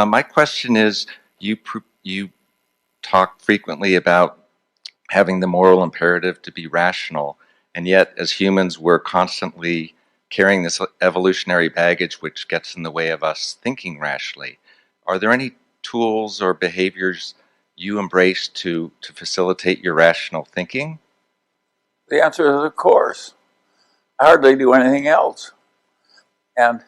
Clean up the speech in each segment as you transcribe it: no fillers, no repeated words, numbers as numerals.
My question is, you talk frequently about having the moral imperative to be rational, and yet as humans we're constantly carrying this evolutionary baggage which gets in the way of us thinking rationally. Are there any tools or behaviors you embrace to facilitate your rational thinking? The answer is, of course. I hardly do anything else. And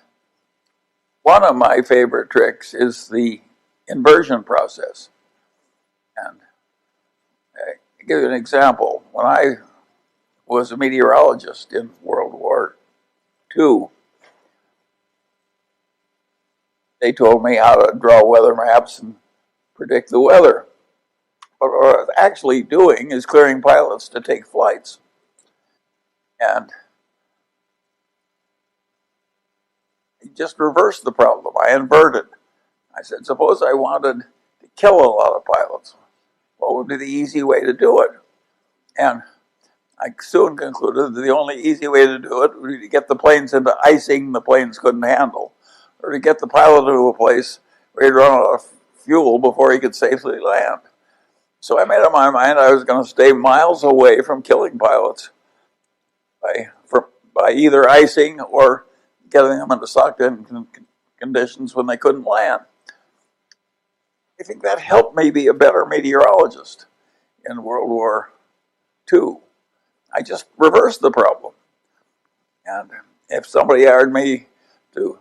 one of my favorite tricks is the inversion process. And I'll give you an example. When I was a meteorologist in World War II, they told me how to draw weather maps and predict the weather. But what I was actually doing is clearing pilots to take flights. And he just reversed the problem. I inverted. I said, suppose I wanted to kill a lot of pilots. What would be the easy way to do it? And I soon concluded that the only easy way to do it would be to get the planes into icing the planes couldn't handle, or to get the pilot to a place where he'd run out of fuel before he could safely land. So I made up my mind I was going to stay miles away from killing pilots by either icing or getting them into sucked-in conditions when they couldn't land. I think that helped me be a better meteorologist in World War II. I just reversed the problem. And if somebody hired me to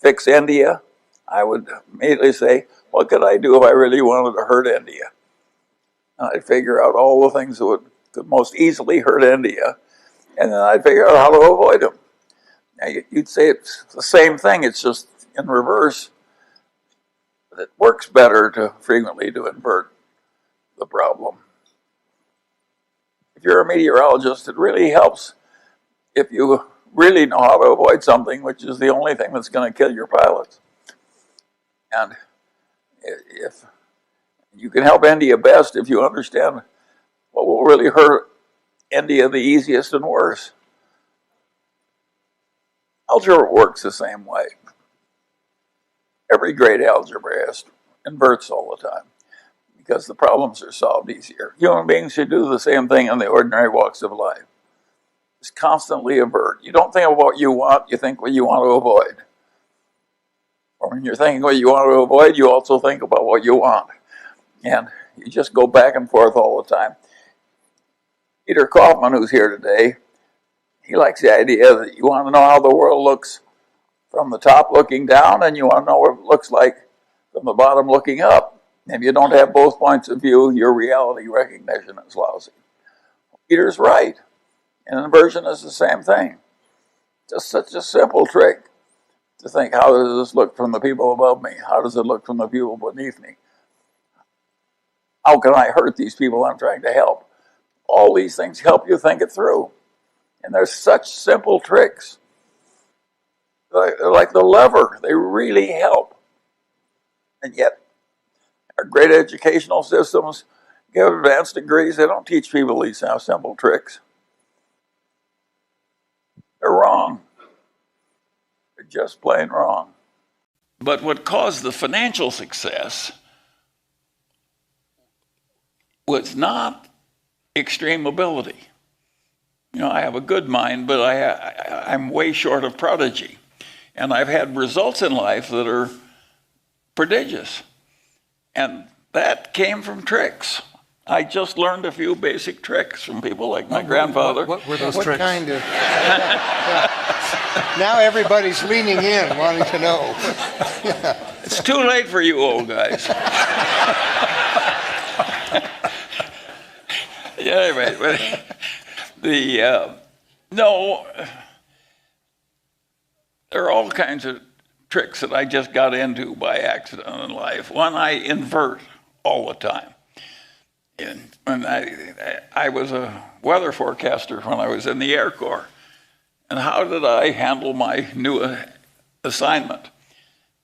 fix India, I would immediately say, what could I do if I really wanted to hurt India? And I'd figure out all the things that could most easily hurt India, and then I'd figure out how to avoid them. Now, you'd say it's the same thing, it's just in reverse. But it works better to frequently to invert the problem. If you're a meteorologist, it really helps if you really know how to avoid something, which is the only thing that's going to kill your pilots. And if you can help India best if you understand what will really hurt India the easiest and worst. Algebra works the same way. Every great algebraist inverts all the time because the problems are solved easier. Human beings should do the same thing in the ordinary walks of life. Just constantly invert. You don't think of what you want, you think what you want to avoid. Or when you're thinking what you want to avoid, you also think about what you want. And you just go back and forth all the time. Peter Kaufman, who's here today, he likes the idea that you want to know how the world looks from the top looking down, and you want to know what it looks like from the bottom looking up. If you don't have both points of view, your reality recognition is lousy. Peter's right. And inversion is the same thing. Just such a simple trick to think, how does this look from the people above me? How does it look from the people beneath me? How can I hurt these people I'm trying to help? All these things help you think it through. And they're such simple tricks. They're like the lever. They really help. And yet, our great educational systems give advanced degrees. They don't teach people these simple tricks. They're wrong. They're just plain wrong. But what caused the financial success was not extreme ability. You know, I have a good mind, but I'm way short of prodigy. And I've had results in life that are prodigious. And that came from tricks. I just learned a few basic tricks from people like my grandfather. What were those tricks? What kind of... Now everybody's leaning in, wanting to know. It's too late for you old guys. Yeah, anyway, no, there are all kinds of tricks that I just got into by accident in life. One, I invert all the time. And when I was a weather forecaster when I was in the Air Corps. And how did I handle my new assignment?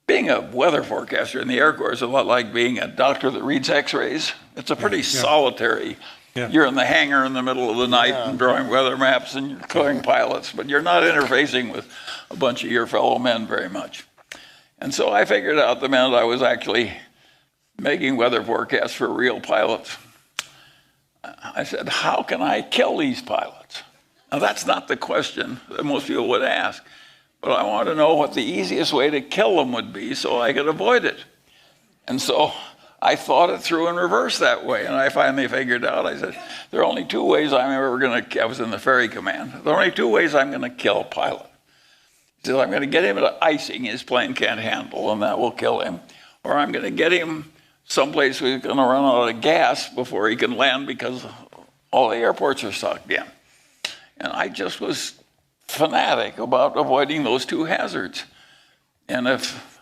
Being a weather forecaster in the Air Corps is a lot like being a doctor that reads x-rays. It's a pretty solitary. You're in the hangar in the middle of the night and drawing weather maps and you're clearing pilots, but you're not interfacing with a bunch of your fellow men very much. And so I figured out the minute I was actually making weather forecasts for real pilots, I said, how can I kill these pilots? Now, that's not the question that most people would ask, but I want to know what the easiest way to kill them would be so I could avoid it. And so I thought it through in reverse that way, and I finally figured out, I said, there are only two ways I'm ever going to, I was in the ferry command, there are only two ways I'm going to kill a pilot. He said, I'm going to get him to icing his plane can't handle, and that will kill him. Or I'm going to get him someplace where he's going to run out of gas before he can land because all the airports are sucked in. And I just was fanatic about avoiding those two hazards. And if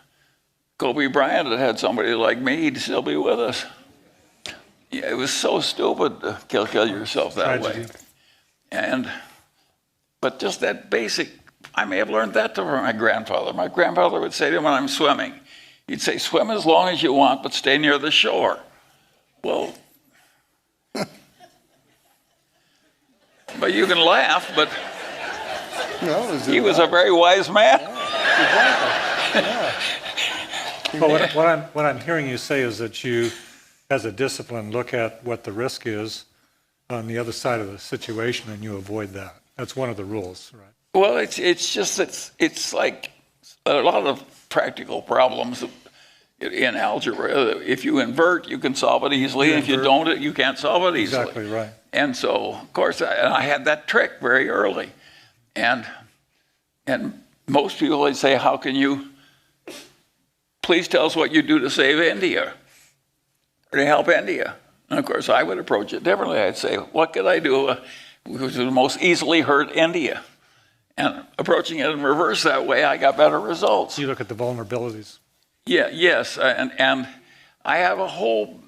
Kobe Bryant had had somebody like me, he'd still be with us. Yeah, it was so stupid to kill yourself that way. But just that basic, I may have learned that from my grandfather. My grandfather would say to me when I'm swimming, he'd say, swim as long as you want, but stay near the shore. Well, but you can laugh, but No, he was a very wise man. Yeah. Well, what I'm hearing you say is that you, as a discipline, look at what the risk is on the other side of the situation and you avoid that. That's one of the rules, right? Well, it's just that it's like a lot of practical problems in algebra. If you invert, you can solve it easily. If you don't, you can't solve it easily. Exactly right. And so, of course, I had that trick very early. And most people would say, how can you, please tell us what you do to save India or to help India. And of course, I would approach it differently. I'd say, what could I do which would most easily hurt India? And approaching it in reverse that way, I got better results. You look at the vulnerabilities. Yeah, yes, and I have a whole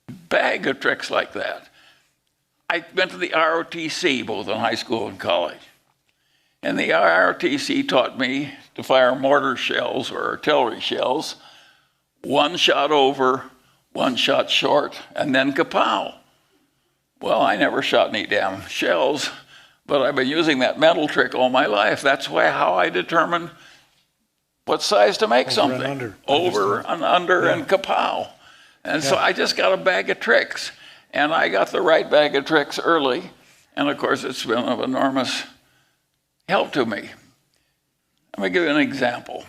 bag of tricks like that. I went to the ROTC both in high school and college. And the ROTC taught me to fire mortar shells or artillery shells, one shot over, one shot short, and then kapow. Well, I never shot any damn shells, but I've been using that mental trick all my life. That's how I determine what size to make something. Over and under and kapow. And so I just got a bag of tricks. And I got the right bag of tricks early. And of course, it's been of enormous help to me. Let me give you an example.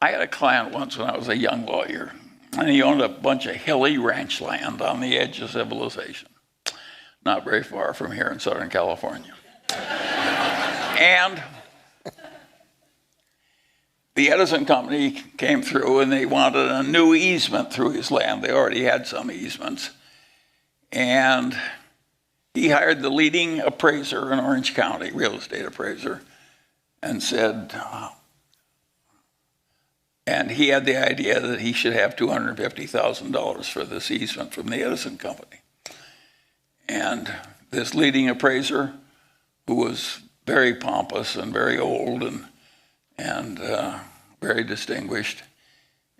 I had a client once when I was a young lawyer, and he owned a bunch of hilly ranch land on the edge of civilization, not very far from here in Southern California. And the Edison Company came through and they wanted a new easement through his land. They already had some easements. And he hired the leading appraiser in Orange County, real estate appraiser, and said, and he had the idea that he should have $250,000 for this easement from the Edison Company. And this leading appraiser, who was very pompous and very old and very distinguished,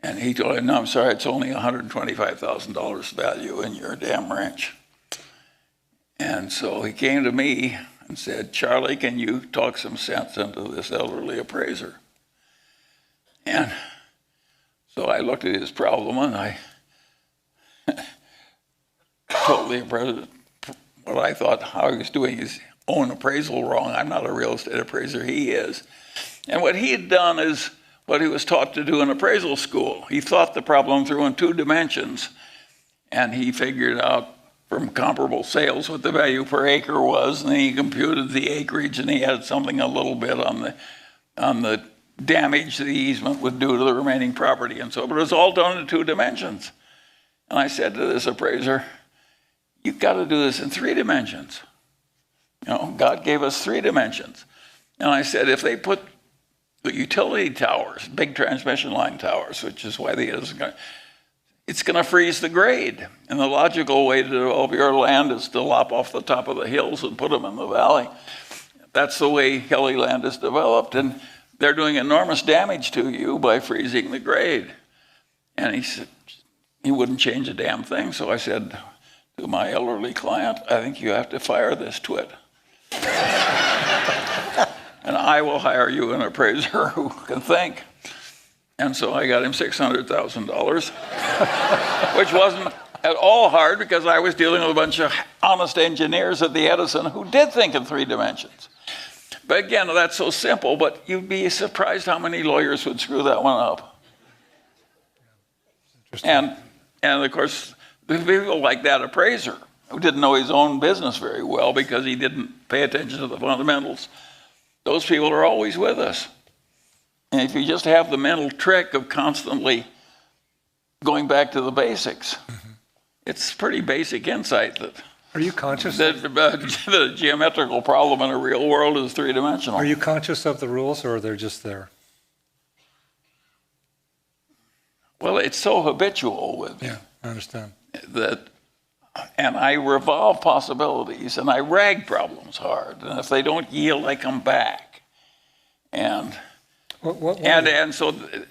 and he told him, no, I'm sorry, it's only $125,000 value in your damn ranch. And so he came to me and said, Charlie, can you talk some sense into this elderly appraiser? And so I looked at his problem and I told the appraiser what I thought, how he was doing his own appraisal wrong. I'm not a real estate appraiser, he is. And what he had done is what he was taught to do in appraisal school. He thought the problem through in two dimensions, and he figured out from comparable sales what the value per acre was, and then he computed the acreage, and he had something a little bit on the damage the easement would do to the remaining property and so, but it was all done in two dimensions. And I said to this appraiser, you've got to do this in three dimensions. You know, God gave us three dimensions. And I said, if they put the utility towers, big transmission line towers, which is why it's going to freeze the grade. And the logical way to develop your land is to lop off the top of the hills and put them in the valley. That's the way hilly land is developed. And they're doing enormous damage to you by freezing the grade. And he said, he wouldn't change a damn thing. So I said to my elderly client, I think you have to fire this twit. And I will hire you an appraiser who can think. And so I got him $600,000, which wasn't at all hard because I was dealing with a bunch of honest engineers at the Edison who did think in 3 dimensions. But again, that's so simple, but you'd be surprised how many lawyers would screw that one up. And of course, the people like that appraiser who didn't know his own business very well because he didn't pay attention to the fundamentals, those people are always with us. And if you just have the mental trick of constantly going back to the basics, it's pretty basic insight that Are you conscious? the geometrical problem in a real world is 3-dimensional. Are you conscious of the rules, or they're just there? Well, it's so habitual with me Yeah, I understand. that, and I revolve possibilities and I rag problems hard. And if they don't yield, I come back. And so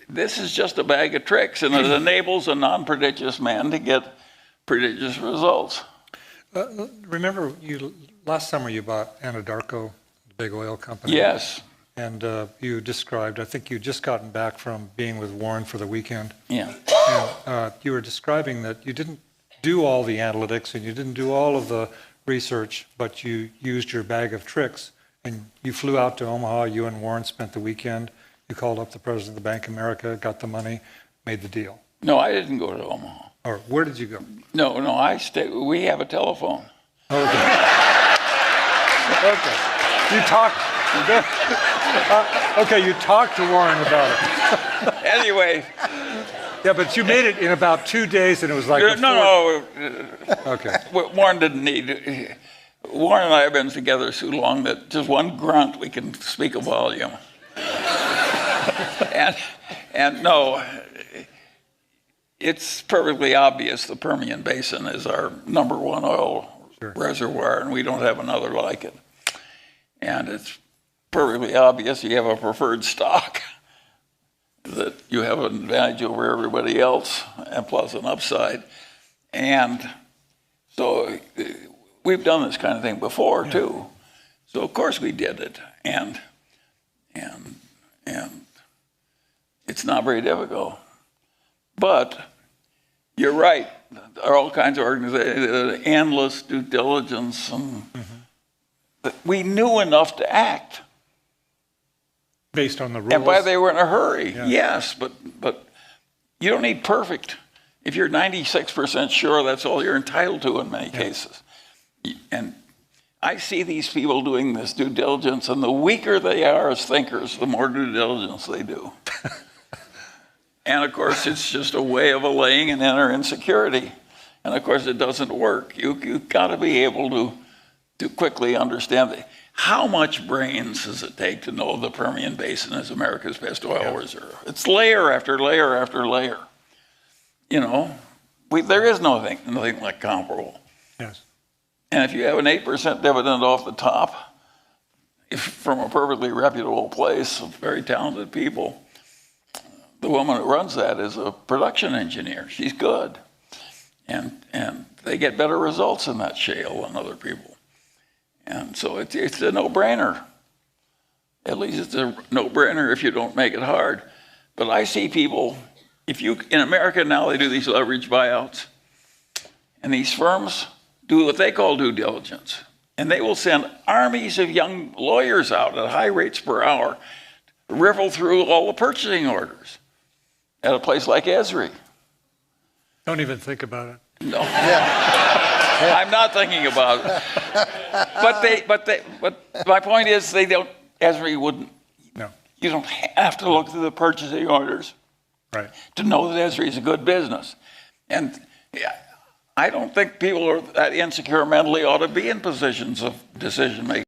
this is just a bag of tricks, and it enables a non-prodigious man to get prodigious results. Remember, last summer you bought Anadarko, the big oil company. Yes. And you described, I think you'd just gotten back from being with Warren for the weekend. Yeah. And you were describing that you didn't do all the analytics and you didn't do all of the research, but you used your bag of tricks. And you flew out to Omaha, you and Warren spent the weekend. You called up the president of the Bank of America, got the money, made the deal. No, I didn't go to Omaha. Or where did you go? No, I stayed. We have a telephone. Okay. Okay. You talked. Okay, you talked to Warren about it. Anyway. Yeah, but you made it in about 2 days, and it was like No. Okay. Warren didn't need. Warren and I have been together so long that just one grunt we can speak a volume. and no, it's perfectly obvious the Permian Basin is our #1 oil reservoir, and we don't have another like it. And it's perfectly obvious you have a preferred stock, that you have an advantage over everybody else, and plus an upside. And so we've done this kind of thing before, too. So of course we did it. And it's not very difficult. But you're right. There are all kinds of organizations, endless due diligence. And we knew enough to act. Based on the rules? And why they were in a hurry, Yeah. yes. But you don't need perfect. If you're 96% sure, that's all you're entitled to in many cases. And I see these people doing this due diligence, and the weaker they are as thinkers, the more due diligence they do. And of course, it's just a way of allaying an inner insecurity. And of course, it doesn't work. You've got to be able to quickly understand that. How much brains does it take to know the Permian Basin is America's best oil reserve? It's layer after layer after layer. You know, there is nothing like comparable. Yes. And if you have an 8% dividend off the top, from a perfectly reputable place of very talented people, the woman who runs that is a production engineer. She's good. And they get better results in that shale than other people. And so it's a no-brainer. At least it's a no-brainer if you don't make it hard. But I see people, in America now they do these leverage buyouts, and these firms do what they call due diligence. And they will send armies of young lawyers out at high rates per hour to riffle through all the purchasing orders at a place like Esri. Don't even think about it. No. I'm not thinking about it. But my point is, Esri wouldn't. No. You don't have to look through the purchasing orders to know that Esri is a good business. And I don't think people who are that insecure mentally ought to be in positions of decision making.